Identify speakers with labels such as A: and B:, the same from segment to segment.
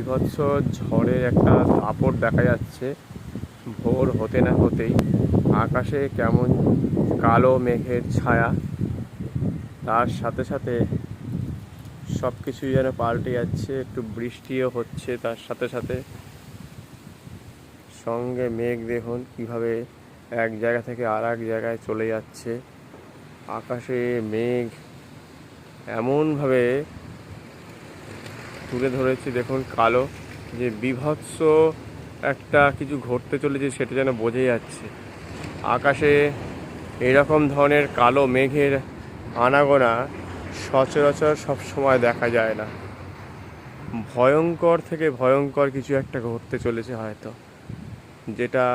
A: বীভৎস ঝড়ের একটা দাপট দেখা যাচ্ছে। ভোর হতে না হতেই আকাশে কেমন কালো মেঘের ছায়া, তার সাথে সাথে সব কিছুই যেন পাল্টে যাচ্ছে। একটু বৃষ্টিও হচ্ছে তার সাথে সাথে, সঙ্গে মেঘ দেখুন কীভাবে এক জায়গা থেকে আর এক জায়গায় চলে যাচ্ছে। আকাশে মেঘ এমনভাবে তুলে ধরেছে দেখুন কালো, যে বীভৎস একটা কিছু ঘটতে চলেছে সেটা যেন বোঝা যাচ্ছে। আকাশে এরকম ধরনের কালো মেঘের আনাগোনা সচরাচর সবসময় দেখা যায় না। ভয়ঙ্কর থেকে ভয়ঙ্কর কিছু একটা ঘটতে চলেছে হয়তো, যেটা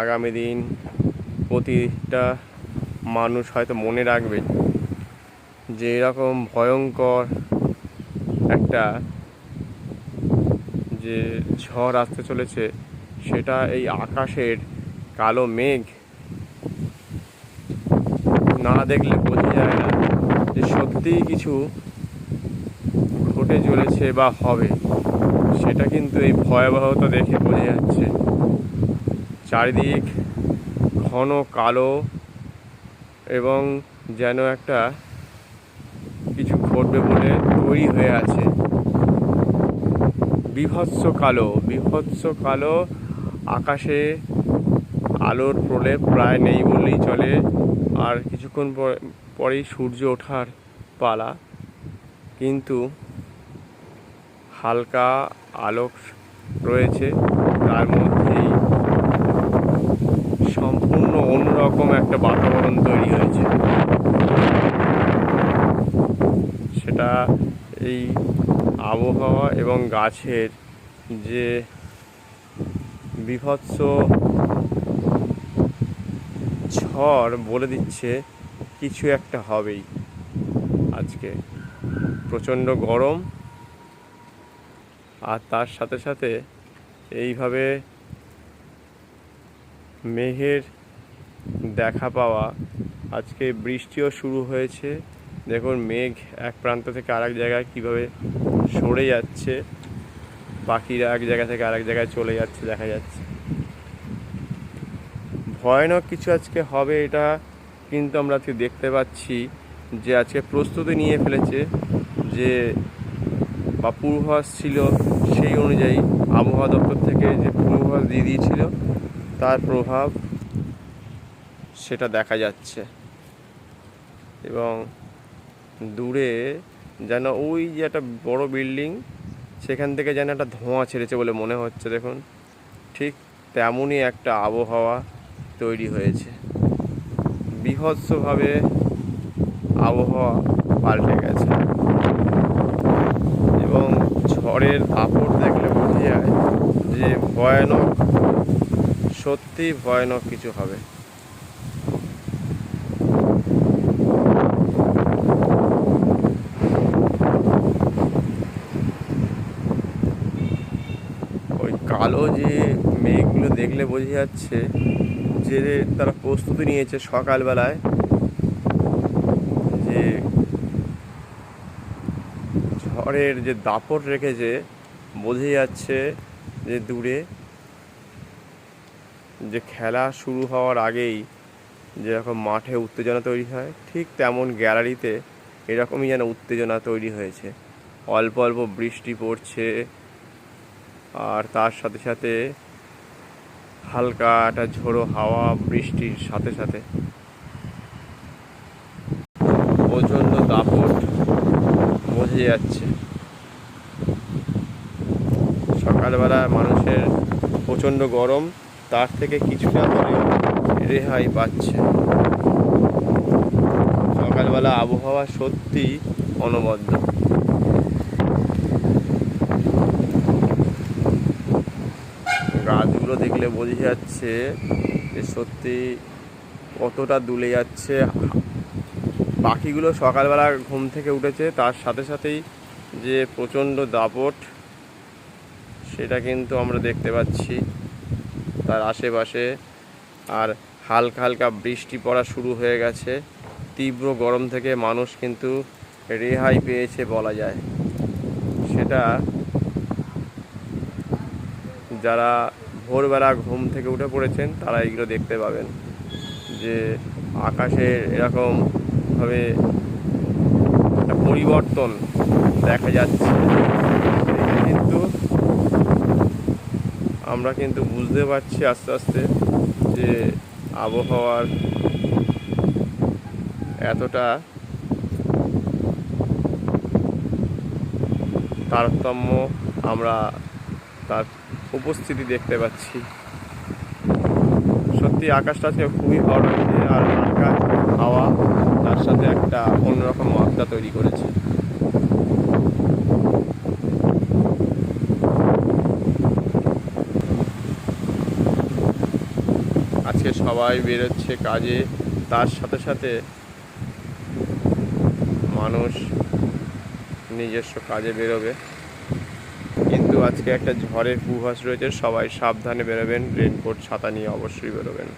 A: আগামী দিন প্রতিটা মানুষ হয়তো মনে রাখবে যে এরকম ভয়ঙ্কর একটা যে ঝড় আসতে চলেছে, সেটা এই আকাশের কালো মেঘ না দেখলে বোঝা যায় না যে সত্যিই কিছু ঘটে চলেছে বা হবে। সেটা কিন্তু এই ভয়াবহতা দেখে বোঝা যাচ্ছে। চারিদিক ঘন কালো এবং যেন একটা কিছু ঘটবে বলে তৈরি হয়ে আছে। বীভৎস কালো আকাশে আলোর প্রলেপ প্রায় নেই বললেই চলে। আর কিছুক্ষণ পরেই সূর্য ওঠার পালা, কিন্তু হালকা আলোক রয়েছে। তার মধ্যেই সম্পূর্ণ অন্যরকম একটা বাতাবরণ তৈরি হয়েছে। সেটা এই আবহাওয়া এবং গাছের যে বীভৎস ঝড় বলে দিচ্ছে কিছু একটা হবেই। আজকে প্রচণ্ড গরম, আর তার সাথে সাথে এইভাবে মেঘের দেখা পাওয়া। আজকে বৃষ্টিও শুরু হয়েছে। দেখুন মেঘ এক প্রান্ত থেকে আরেক জায়গায় কীভাবে সরে যাচ্ছে, পাখিরা এক জায়গা থেকে আরেক জায়গায় চলে যাচ্ছে দেখা যাচ্ছে। ভয়ানক কিছু আজকে হবে এটা কিন্তু আমরা আজকে দেখতে পাচ্ছি, যে আজকে প্রস্তুতি নিয়ে ফেলেছে, যে বা পূর্বাভাস ছিল সেই অনুযায়ী আবহাওয়া দপ্তর থেকে যে পূর্বাভাস দিয়ে দিয়েছিল তার প্রভাব সেটা দেখা যাচ্ছে। এবং দূরে যেন ওই যে একটা বড় বিল্ডিং, সেখান থেকে যেন একটা ধোঁয়া ছেড়েছে বলে মনে হচ্ছে। দেখুন ঠিক তেমনই একটা আবহাওয়া তৈরি হয়েছে। বীভৎসভাবে আবহাওয়া পাল্টে গেছে এবং ঝড়ের দাপট দেখলে বোঝা যায় যে ভয়ানক, সত্যি ভয়ানক কিছু হবে। ওই কালো যে মেঘগুলো দেখলে বোঝা যাচ্ছে যে তারা প্রস্তুতি নিয়েছে সকালবেলায়, যে ঝড়ের যে দাপট রেখেছে। বোঝা যাচ্ছে যে দূরে যে খেলা শুরু হওয়ার আগেই যেরকম মাঠে উত্তেজনা তৈরি হয়, ঠিক তেমন গ্যালারিতে এরকমই যেন উত্তেজনা তৈরি হয়েছে। অল্প অল্প বৃষ্টি পড়ছে, আর তার সাথে সাথে হালকা একটা ঝোড়ো হাওয়া বৃষ্টির সাথে সাথে। প্রচণ্ড দাপট বোঝা যাচ্ছে। সকালবেলা মানুষের প্রচণ্ড গরম, তার থেকে কিছুটা হলেও রেহাই পাচ্ছে। সকালবেলা আবহাওয়া সত্যি অনবদ্য। গাছগুলো দেখলে বোঝা যাচ্ছে যে সত্যি কতটা দুলে যাচ্ছে। পাখিগুলো সকালবেলা ঘুম থেকে উঠেছে, তার সাথে সাথেই যে প্রচণ্ড দাপট সেটা কিন্তু আমরা দেখতে পাচ্ছি তার আশেপাশে। আর হালকা হালকা বৃষ্টি পড়া শুরু হয়ে গেছে। তীব্র গরম থেকে মানুষ কিন্তু রেহাই পেয়েছে বলা যায়। সেটা যারা ভোরবেলা ঘুম থেকে উঠে পড়েছেন তারা এগুলো দেখতে পাবেন যে আকাশে এরকমভাবে একটা পরিবর্তন দেখা যাচ্ছে। এটা কিন্তু আমরা কিন্তু বুঝতে পারছি আস্তে আস্তে যে আবহাওয়ার এতটা তারতম্য আমরা তার উপস্থিতি দেখতে পাচ্ছি। সত্যি আকাশটা আজকে খুবই ভালো লাগছে, আর আকাশ হাওয়া তার সাথে একটা অন্যরকম মাত্রা তৈরি করেছে। আজকে সবাই বেরোচ্ছে কাজে, তার সাথে সাথে মানুষ নিজস্ব কাজে বেরোবে। কিন্তু আজকে একটা ঝড়ের পূর্বাভাস রয়েছে, সবাই সাবধানে বেরোবেন, রেনকোট ছাতা নিয়ে অবশ্যই বেরোবেন।